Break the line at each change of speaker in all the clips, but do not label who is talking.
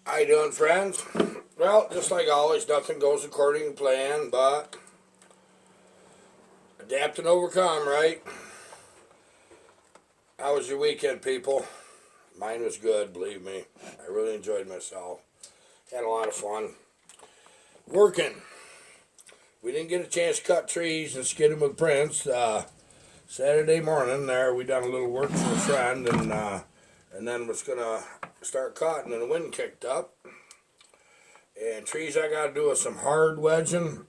How you doing, friends? Well, just like always, nothing goes according to plan, but adapt and overcome, right? How was your weekend, people? Mine was good, believe me. I really enjoyed myself. Had a lot of fun. Working. We didn't get a chance to cut trees and skid them with Prince. Saturday morning there, we done a little work for a friend, and then was gonna start cutting, and the wind kicked up. And trees I got to do with some hard wedging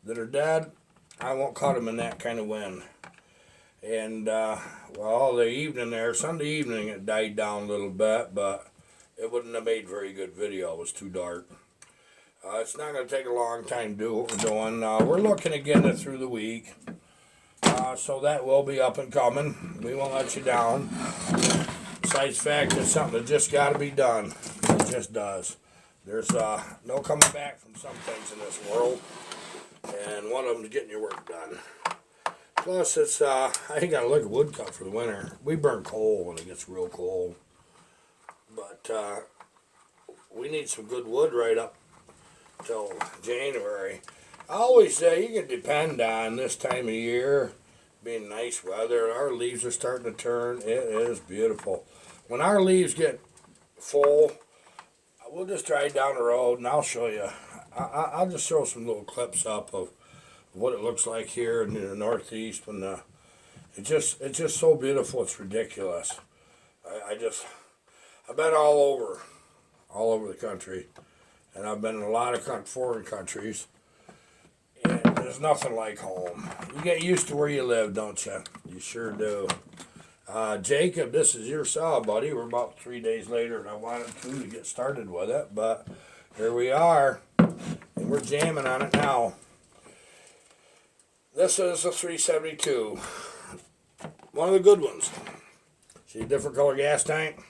that are dead. I won't cut them in that kind of wind. And well, the evening there, Sunday evening, it died down a little bit, but it wouldn't have made very good video. It was too dark. It's not going to take a long time to do what we're doing. We're looking at getting it through the week. So that will be up and coming. We won't let you down. Besides the fact, it's something that just got to be done. It just does. There's no coming back from some things in this world, and one of them is getting your work done. Plus, it's I ain't got to look at wood cut for the winter. We burn coal when it gets real cold, but we need some good wood right up till January. I always say you can depend on this time of year being nice weather. Our leaves are starting to turn. It is beautiful. When our leaves get full, we'll just drive down the road and I'll show you. I'll just throw some little clips up of what it looks like here in the Northeast when it's just so beautiful. It's ridiculous. I've been all over the country, and I've been in a lot of foreign countries. And there's nothing like home. You get used to where you live, don't you? You sure do. Jacob, this is your saw, buddy. We're about 3 days later, and I wanted to get started with it, but here we are, and we're jamming on it now. This is a 372, one of the good ones. See a different color gas tank?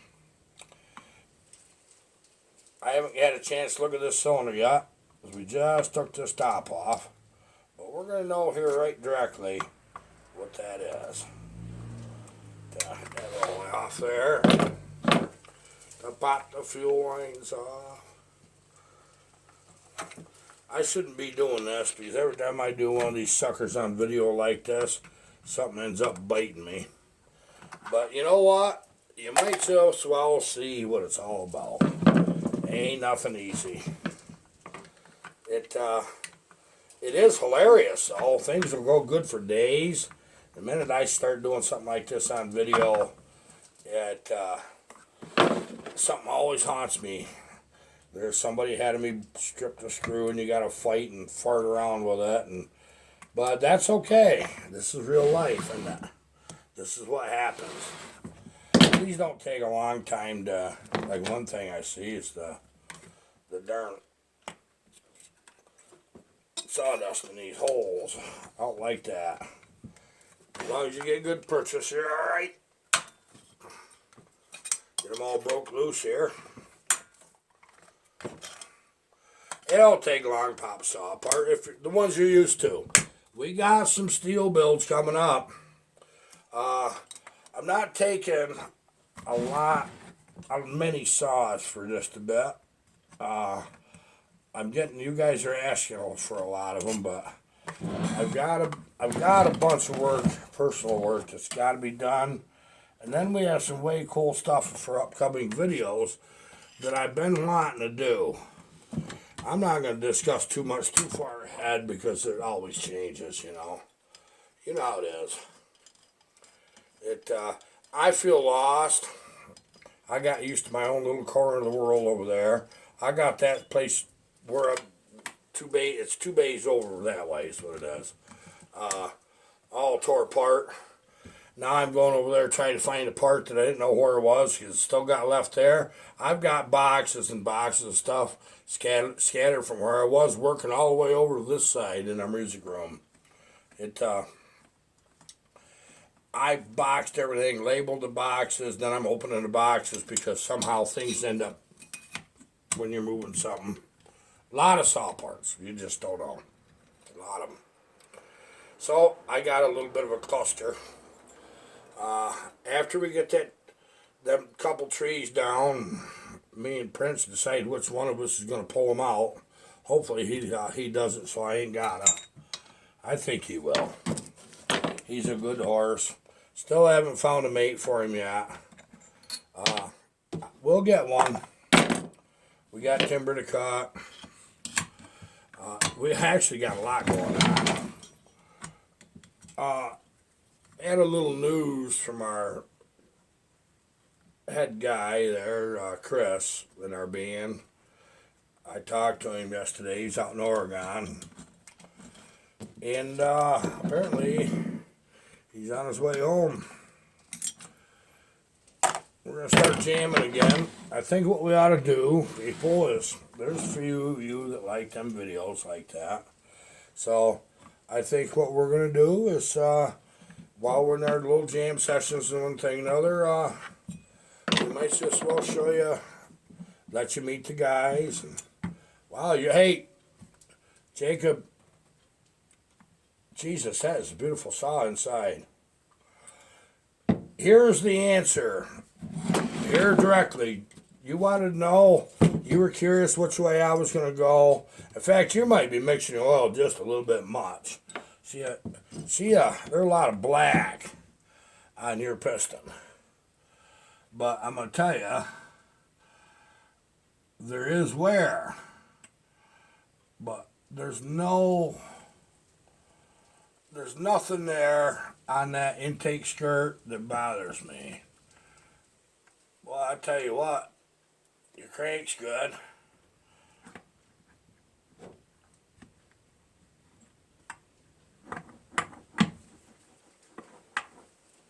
I haven't had a chance to look at this cylinder yet, because we just took this top off, but we're going to know here right directly what that is. Get that all the way off there. To pop the fuel lines off. I shouldn't be doing this because every time I do one of these suckers on video like this, something ends up biting me. But you know what? You might just well see what it's all about. Ain't nothing easy. It is hilarious. All things will go good for days. The minute I start doing something like this on video, something always haunts me. There's somebody had me strip the screw and you got to fight and fart around with it. But that's okay. This is real life, and this is what happens. These don't take a long time to, like one thing I see is the darn sawdust in these holes. I don't like that. As long as you get a good purchase, you're alright. Get them all broke loose here. It don't take long pop saw apart if the ones you're used to. We got some steel builds coming up. I'm not taking many saws for just a bit. You guys are asking for a lot of them, but I've got a bunch of work, personal work that's got to be done, and then we have some way cool stuff for upcoming videos that I've been wanting to do. I'm not going to discuss too far ahead because it always changes, you know. You know how it is. I feel lost. I got used to my own little corner of the world over there. I got that place where it's 2 bays over that way is what it is. All tore apart. Now I'm going over there trying to find a part that I didn't know where it was because it's still got left there. I've got boxes and boxes of stuff scattered from where I was working all the way over to this side in our music room. I boxed everything, labeled the boxes, then I'm opening the boxes because somehow things end up when you're moving something. A lot of saw parts, you just don't know. A lot of them. So I got a little bit of a cluster. After we get them couple trees down, me and Prince decide which one of us is going to pull him out. Hopefully he doesn't, so I ain't gotta. I think he will. He's a good horse. Still haven't found a mate for him yet. We'll get one. We got timber to cut. We actually got a lot going on. Had a little news from our head guy there, Chris, in our band. I talked to him yesterday. He's out in Oregon. And apparently he's on his way home. We're going to start jamming again. I think what we ought to do, people, is there's a few of you that like them videos like that. So I think what we're going to do is, while we're in our little jam sessions and one thing and another, we might just well show you, let you meet the guys. And, wow, hey, Jacob, Jesus, that is a beautiful saw inside. Here's the answer. Here directly. You wanted to know, you were curious which way I was going to go. In fact, you might be mixing your oil just a little bit much. See, there's a lot of black on your piston. But I'm going to tell you, there is wear. But there's nothing there on that intake skirt that bothers me. Well, I tell you what, your crank's good.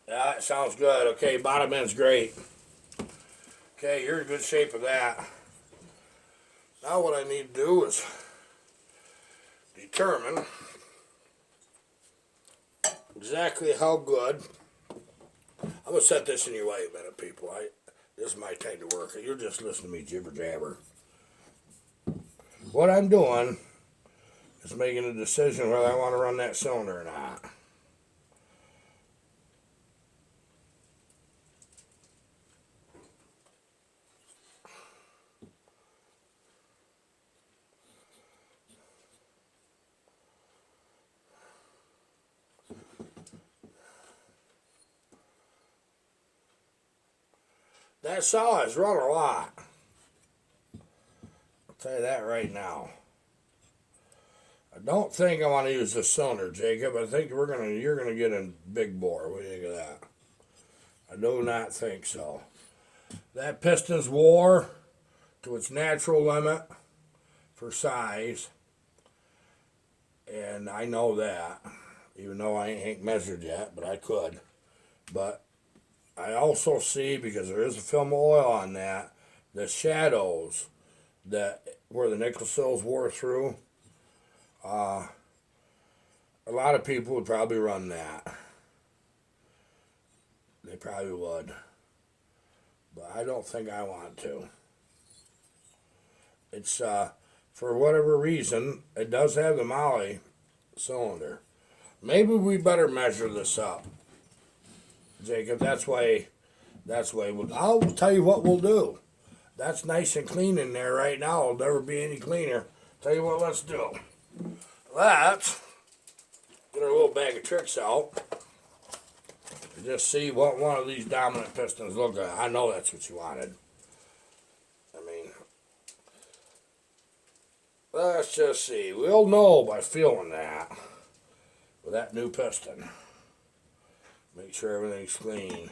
Yeah, it sounds good. Okay, bottom end's great. Okay, you're in good shape with that. Now what I need to do is determine exactly how good. I'm going to set this in your way a minute, people. This is my time to work. You're just listening to me jibber jabber. What I'm doing is making a decision whether I want to run that cylinder or not. That saw has run a lot. I'll tell you that right now. I don't think I want to use this cylinder, Jacob. I think you're gonna get a big bore. What do you think of that? I do not think so. That piston's wore to its natural limit for size, and I know that, even though I ain't measured yet, but I could. But I also see, because there is a film of oil on that, the shadows that where the nickel sills wore through. A lot of people would probably run that. They probably would. But I don't think I want to. It's, for whatever reason, it does have the Molly cylinder. Maybe we better measure this up, Jacob. That's why I'll tell you what we'll do. That's nice and clean in there right now. It'll never be any cleaner. Tell you what, let's do. Let's get our little bag of tricks out and just see what one of these dominant pistons look like. I know that's what you wanted. I mean, let's just see. We'll know by feeling that with that new piston. Make sure everything's clean.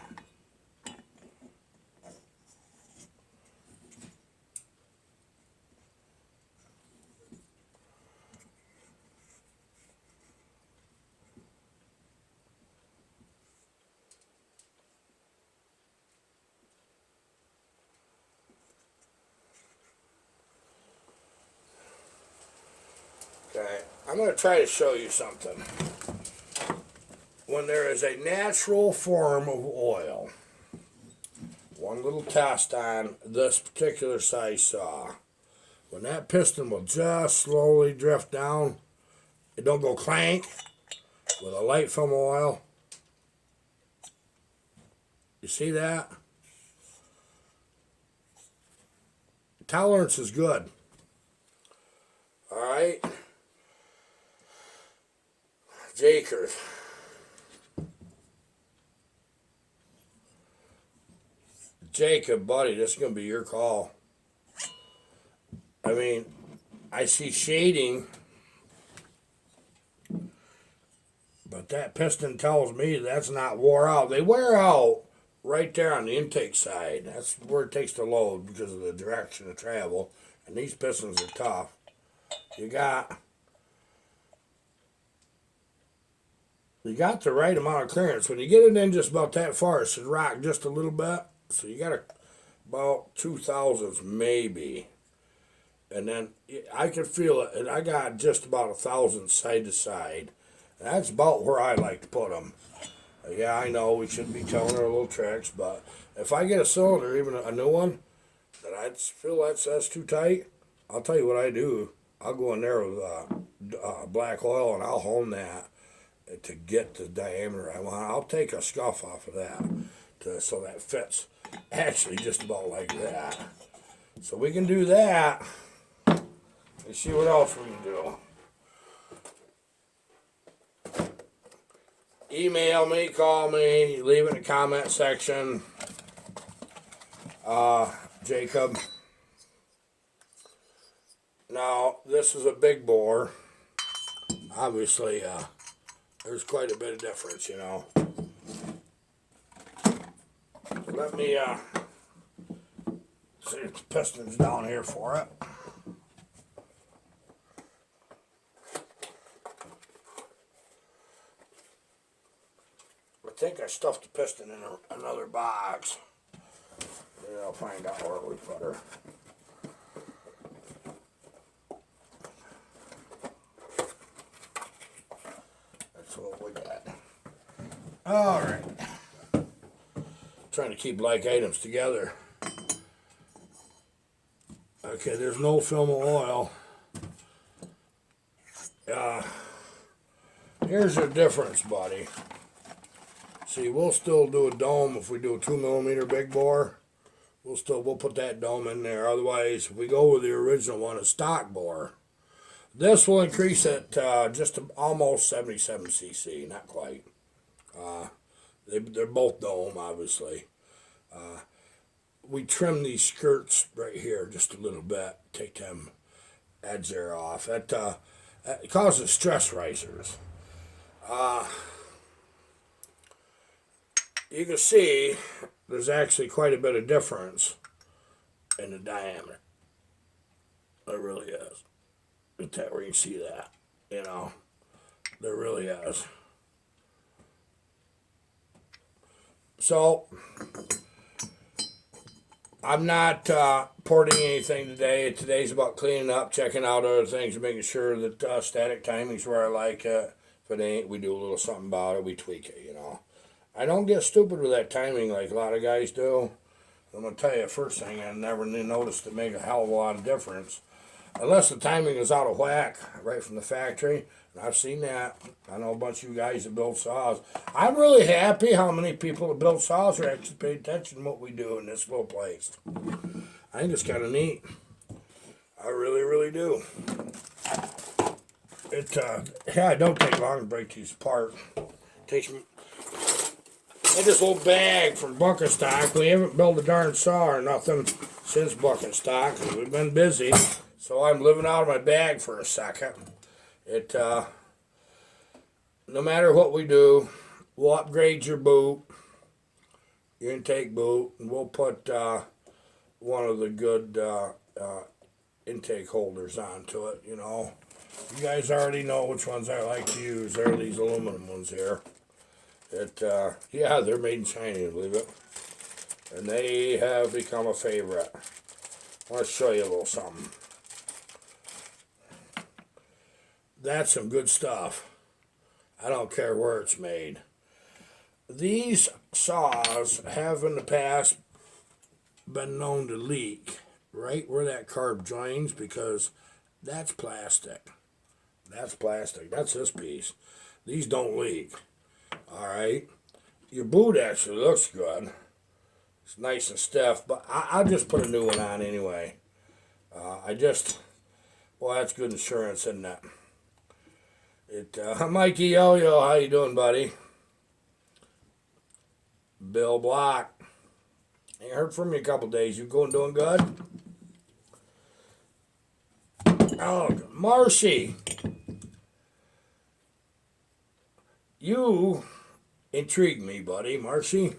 Okay, I'm going to try to show you something. When there is a natural form of oil, one little test on this particular size saw, when that piston will just slowly drift down, it don't go clank with a light film of oil. You see that? Tolerance is good. All right. Jakers. Jacob, buddy, this is going to be your call. I mean, I see shading, but that piston tells me that's not wore out. They wear out right there on the intake side. That's where it takes the load because of the direction of travel. And these pistons are tough. You got the right amount of clearance. When you get it in just about that far, it should rock just a little bit. So you got about 2,000s maybe. And then I can feel it. And I got just about 1,000 side to side. And that's about where I like to put them. Yeah, I know we shouldn't be telling our little tricks, but if I get a cylinder, even a new one, that I feel that's too tight, I'll tell you what I do. I'll go in there with black oil and I'll hone that to get the diameter I want. I'll take a scuff off of that so that fits actually just about like that. So we can do that. Let's see what else we can do. Email me, call me, leave it in the comment section. Jacob. Now, this is a big bore. Obviously, there's quite a bit of difference, you know. Let me see if the piston's down here for it. I think I stuffed the piston in another box. Maybe I'll find out where we put her. That's what we got. All right. Trying to keep like items together. Okay, there's no film of oil. Here's the difference, buddy. See, we'll still do a dome if we do a 2mm big bore. We'll put that dome in there. Otherwise, if we go with the original one, a stock bore, this will increase it just to almost 77 cc, not quite. They're both dome, obviously. We trim these skirts right here just a little bit, take them edge there off. It causes stress risers. You can see there's actually quite a bit of difference in the diameter. There really is. Look at that, where you can see that. You know, there really is. So, I'm not porting anything today. Today's about cleaning up, checking out other things, making sure that static timing's where I like it. If it ain't, we do a little something about it. We tweak it, you know. I don't get stupid with that timing like a lot of guys do. I'm going to tell you the first thing, I never noticed it make a hell of a lot of difference. Unless the timing is out of whack right from the factory. And I've seen that. I know a bunch of you guys that build saws. I'm really happy how many people that build saws are actually paying attention to what we do in this little place. I think it's kind of neat. I really, really do. It don't take long to break these apart. It takes me. Get this little bag from Bucket Stock. We haven't built a darn saw or nothing since Bucket Stock. We've been busy, so I'm living out of my bag for a second. No matter what we do, we'll upgrade your boot, your intake boot, and we'll put one of the good intake holders onto it, you know. You guys already know which ones I like to use. They're these aluminum ones here. Yeah, they're made in China, believe it. And they have become a favorite. I want to show you a little something. That's some good stuff. I don't care where it's made. These saws have in the past been known to leak right where that carb joins because that's plastic. That's plastic. That's this piece. These don't leak. Alright, your boot actually looks good. It's nice and stiff, but I'll just put a new one on anyway. Well, that's good insurance, isn't it? Mikey Yo-Yo, how you doing, buddy? Bill Block. Ain't heard from you a couple days. You doing good? Oh, Marcy, you intrigue me, buddy. Marcy,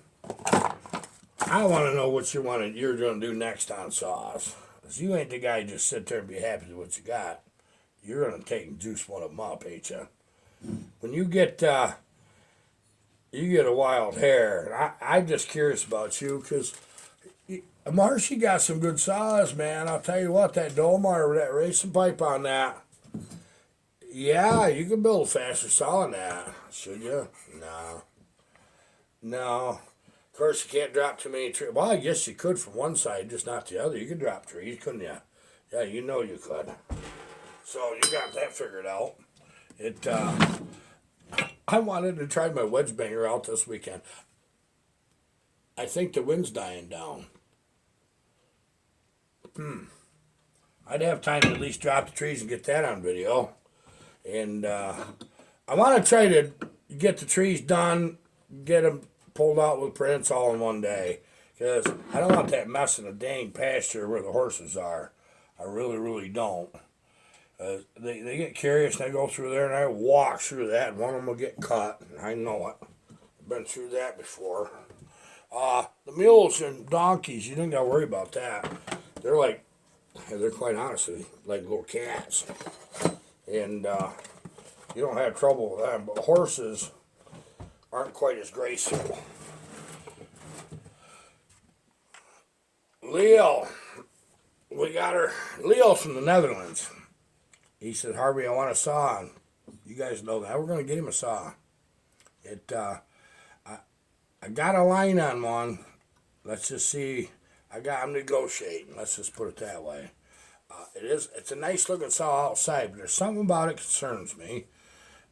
I want to know what you're going to do next on saws. 'Cause you ain't the guy who just sit there and be happy with what you got. You're going to take and juice one of them up, ain't you? When you get a wild hair, I'm just curious about you because Marcy got some good saws, man. I'll tell you what, that Dolmar, that racing pipe on that. Yeah, you can build a faster saw on that. Should you? No. No. Of course, you can't drop too many trees. Well, I guess you could from one side, just not the other. You could drop trees, couldn't you? Yeah, you know you could. So you got that figured out. I wanted to try my wedge banger out this weekend. I think the wind's dying down. I'd have time to at least drop the trees and get that on video. And I want to try to get the trees done, get them pulled out with prints all in one day. Because I don't want that mess in the dang pasture where the horses are. I really, really don't. They get curious and they go through there and I walk through that and one of them will get cut. I know it. I've been through that before. The mules and donkeys, you don't got to worry about that. They're quite honestly like little cats. And you don't have trouble with them. But horses aren't quite as graceful. Leo, we got her. Leo's from the Netherlands. He said, Harvey, I want a saw. And you guys know that. We're going to get him a saw. I got a line on one. Let's just see. I'm negotiating. Let's just put it that way. It's a nice looking saw outside, but there's something about it concerns me.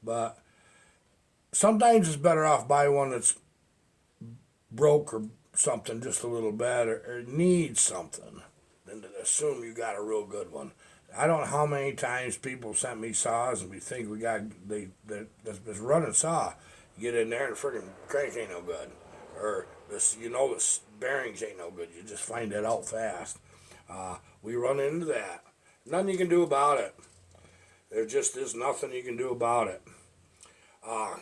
But sometimes it's better off buy one that's broke or something just a little bit or needs something than to assume you got a real good one. I don't know how many times people sent me saws and we think we got this running saw. You get in there and the friggin' crank ain't no good, or the bearings ain't no good. You just find that out fast. We run into that. Nothing you can do about it. There just is nothing you can do about it. I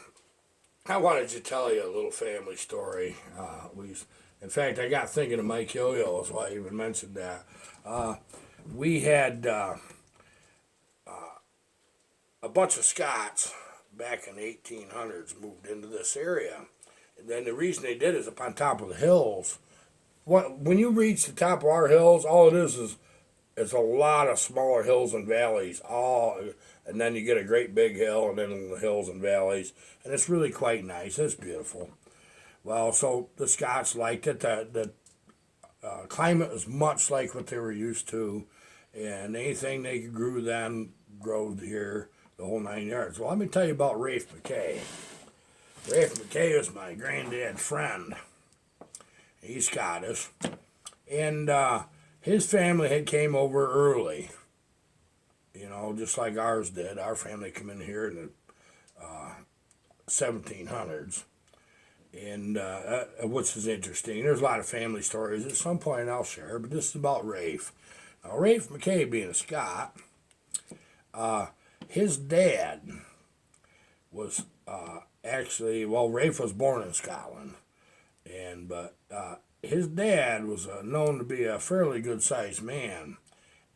wanted to tell you a little family story. In fact, I got thinking of Mike Yo-Yo. That's why I even mentioned that. We had a bunch of Scots back in the 1800s moved into this area. And then the reason they did is up on top of the hills. When you reach the top of our hills, all it is a lot of smaller hills and valleys. And then you get a great big hill and then the hills and valleys. And it's really quite nice. It's beautiful. Well, so the Scots liked it. The climate was much like what they were used to, and anything they grew then growed here, the whole 9 yards. Well, let me tell you about Rafe McKay. Rafe McKay is my granddad's friend. He's Scottish, and his family had came over early, just like ours did. Our family came in here in the 1700s. And which is interesting. There's a lot of family stories. At some point I'll share, but this is about Rafe. Now, Rafe McKay, being a Scot, his dad was Rafe was born in Scotland, but his dad was known to be a fairly good-sized man,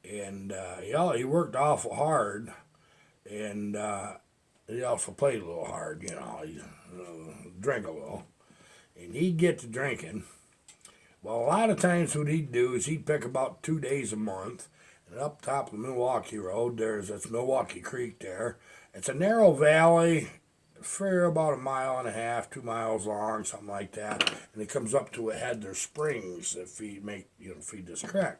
and he worked awful hard, and he also played a little hard, he drank a little. And he'd get to drinking. Well, a lot of times what he'd do is he'd pick about 2 days a month, and up top of the Milwaukee Road, that's Milwaukee Creek there. It's a narrow valley, for about 1.5 miles, 2 miles long, something like that. And it comes up to a head. There's springs that feed this creek.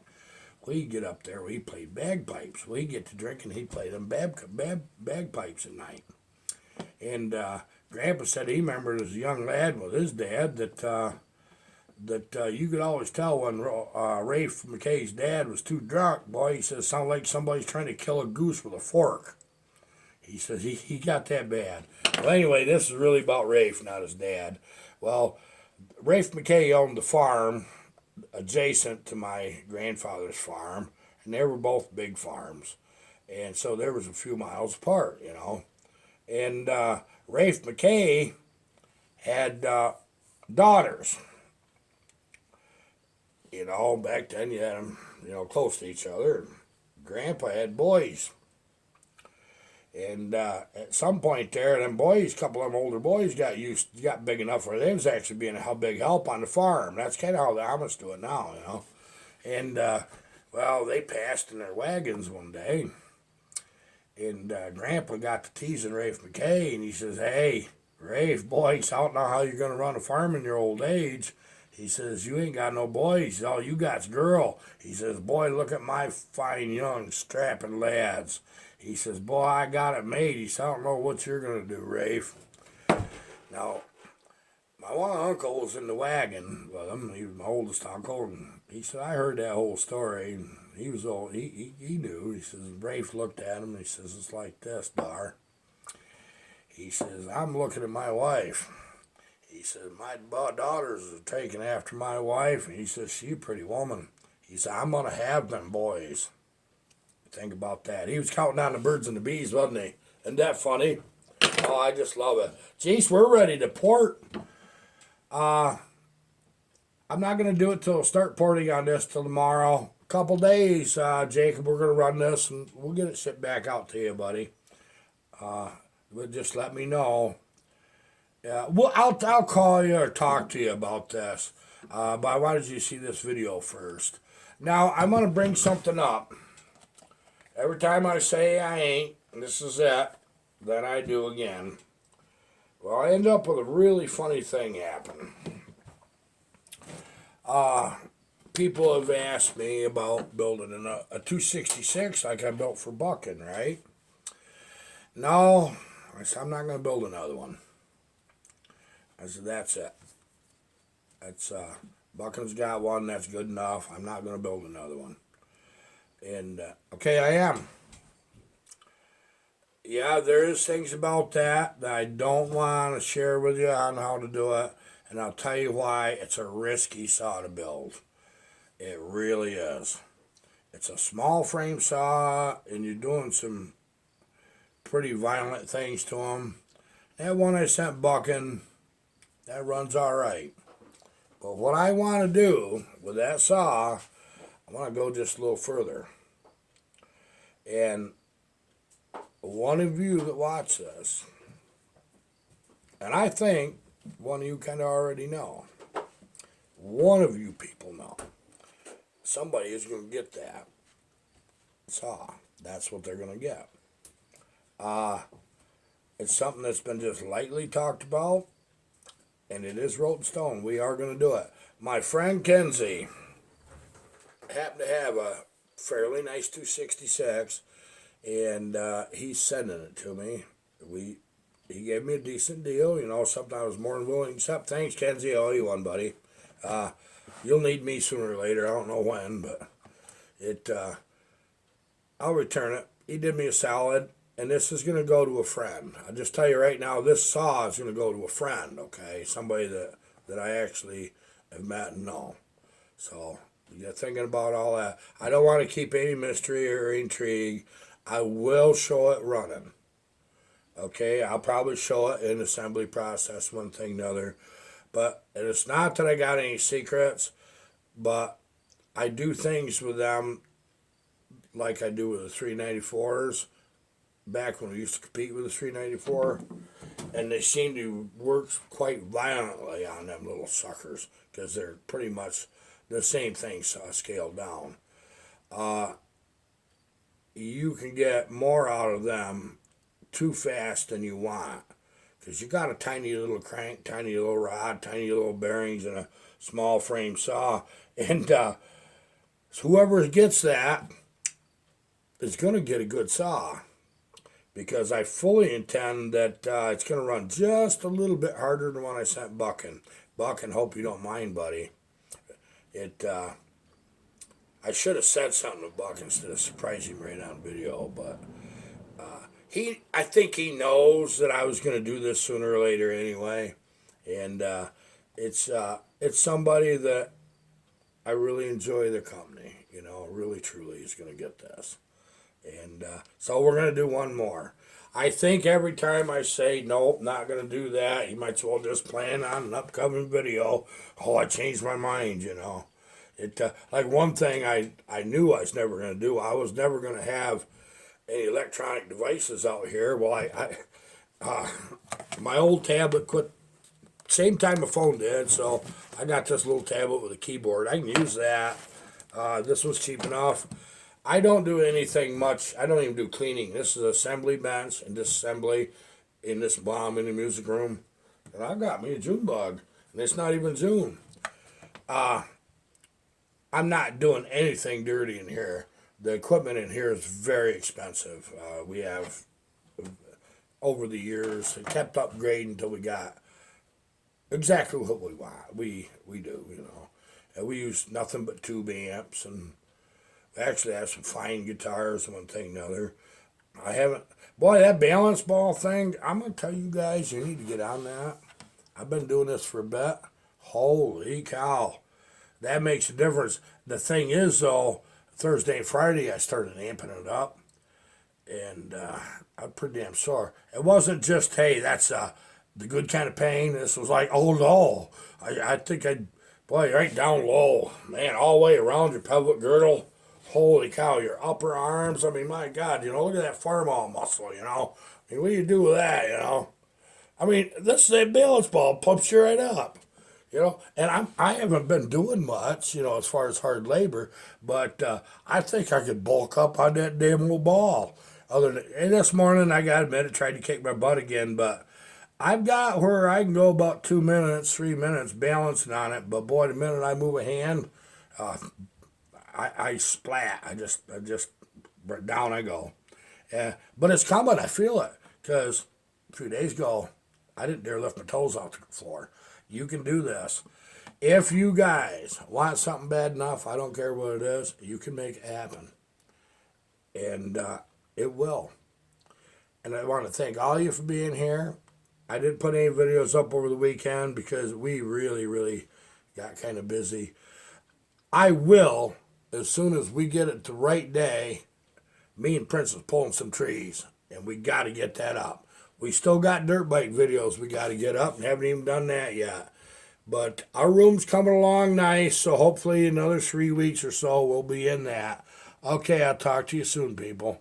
Well, he'd get up there, he'd play bagpipes. Well, he'd get to drinking, he'd play them bagpipes at night. And Grandpa said he remembered as a young lad with his dad that that you could always tell when Rafe McKay's dad was too drunk. Boy, he says, sound like somebody's trying to kill a goose with a fork. He says he got that bad. Well, anyway, this is really about Rafe, not his dad. Well, Rafe McKay owned the farm adjacent to my grandfather's farm, and they were both big farms. And so there was a few miles apart, you know. And Rafe McKay had daughters. You know, back then you had them, you know, close to each other. Grandpa had boys. And at some point there, them boys, a couple of them older boys got big enough where they was actually being a big help on the farm. That's kind of how the Amish do it now, you know. And, well, they passed in their wagons one day. And Grandpa got to teasing Rafe McKay, and he says, hey, Rafe, boy, I don't know how you're going to run a farm in your old age. He says, you ain't got no boys. All you got's girl. He says, boy, look at my fine, young, strapping lads. He says, boy, I got it made. He says, I don't know what you're going to do, Rafe. Now, my one uncle was in the wagon with him. He was my oldest uncle. And he said, I heard that whole story. And he was old. He knew. He says, Rafe looked at him. And he says, it's like this, Dar. He says, I'm looking at my wife. He says, my daughters are taking after my wife. And he says, she's a pretty woman. He said, I'm going to have them boys. Think about that. He was counting down the birds and the bees, wasn't he? Isn't that funny? Oh, I just love it. Jeez, we're ready to port. I'm not going to do it till start porting on this till tomorrow. A couple days, Jacob, we're going to run this and we'll get it shipped back out to you, buddy. But just let me know. Yeah, well, I'll call you or talk to you about this. But I wanted you to see this video first. Now, I'm going to bring something up. Every time I say I ain't, and this is it, then I do again. Well, I end up with a really funny thing happen. People have asked me about building a 266 like I built for Bucking, right? No, I said, I'm not going to build another one. I said, that's it. That's, Bucking's got one, that's good enough. I'm not going to build another one. And, okay, I am. Yeah, there is things about that I don't want to share with you on how to do it. And I'll tell you why. It's a risky saw to build. It really is. It's a small frame saw, and you're doing some pretty violent things to them. That one I sent Bucking, that runs all right. But what I want to do with that saw, I want to go just a little further. And one of you that watch this, and I think one of you kind of already know, one of you people know, somebody is going to get that saw. That's what they're going to get. It's something that's been just lightly talked about, and it is wrote in stone. We are going to do it. My friend Kenzie happened to have a fairly nice 266, and he's sending it to me. He gave me a decent deal, you know, something I was more than willing to accept. Thanks, Kenzie, I owe you one, buddy. You'll need me sooner or later, I don't know when, but I'll return it. He did me a solid, and this is going to go to a friend. I'll just tell you right now, this saw is going to go to a friend, okay? Somebody that I actually have met and know. So, you're thinking about all that. I don't want to keep any mystery or intrigue. I will show it running. Okay, I'll probably show it in assembly process, one thing or another. But it's not that I got any secrets, but I do things with them like I do with the 394s. Back when we used to compete with the 394, and they seem to work quite violently on them little suckers because they're pretty much the same thing scaled down. You can get more out of them too fast than you want because you got a tiny little crank, tiny little rod, tiny little bearings, and a small frame saw, and whoever gets that is going to get a good saw. Because I fully intend that it's going to run just a little bit harder than when I sent Bucking. Bucking, hope you don't mind, buddy. I should have said something to Buck instead of surprising him right on video, but I think he knows that I was going to do this sooner or later anyway, and it's somebody that I really enjoy the company. You know, really truly is going to get this, and so we're going to do one more. I think every time I say nope, not going to do that, you might as well just plan on an upcoming video. Oh, I changed my mind. You know, like one thing I knew I was never going to do. I was never going to have any electronic devices out here. Well, my old tablet quit same time my phone did, so I got this little tablet with a keyboard. I can use that. This was cheap enough. I don't do anything much. I don't even do cleaning. This is assembly bench and disassembly in this bomb in the music room. And I got me a June bug, and it's not even June. I'm not doing anything dirty in here. The equipment in here is very expensive. We have, over the years, kept upgrading until we got exactly what we want. We do, you know. And we use nothing but tube amps, and we actually have some fine guitars and one thing and another. I haven't, boy, that balance ball thing, I'm going to tell you guys, you need to get on that. I've been doing this for a bit. Holy cow. That makes a difference. The thing is, though, Thursday and Friday, I started amping it up, and I'm pretty damn sore. It wasn't just, hey, that's the good kind of pain. This was like, oh, no. I think boy, right down low. Man, all the way around your pelvic girdle. Holy cow, your upper arms. I mean, my God, you know, look at that forearm muscle, you know. I mean, what do you do with that, you know? I mean, this is a balance ball, pumps you right up. You know, and I haven't been doing much, you know, as far as hard labor, but I think I could bulk up on that damn old ball. And this morning, I got to admit, I tried to kick my butt again, but I've got where I can go about 2 minutes, 3 minutes balancing on it. But boy, the minute I move a hand, I splat. I just down I go. But it's coming. I feel it because a few days ago, I didn't dare lift my toes off the floor. You can do this. If you guys want something bad enough, I don't care what it is, you can make it happen. And it will. And I want to thank all of you for being here. I didn't put any videos up over the weekend because we really, really got kind of busy. I will, as soon as we get it the right day, me and Prince is pulling some trees, and we got to get that up. We still got dirt bike videos we got to get up and haven't even done that yet. But our room's coming along nice, so hopefully another 3 weeks or so we'll be in that. Okay, I'll talk to you soon, people.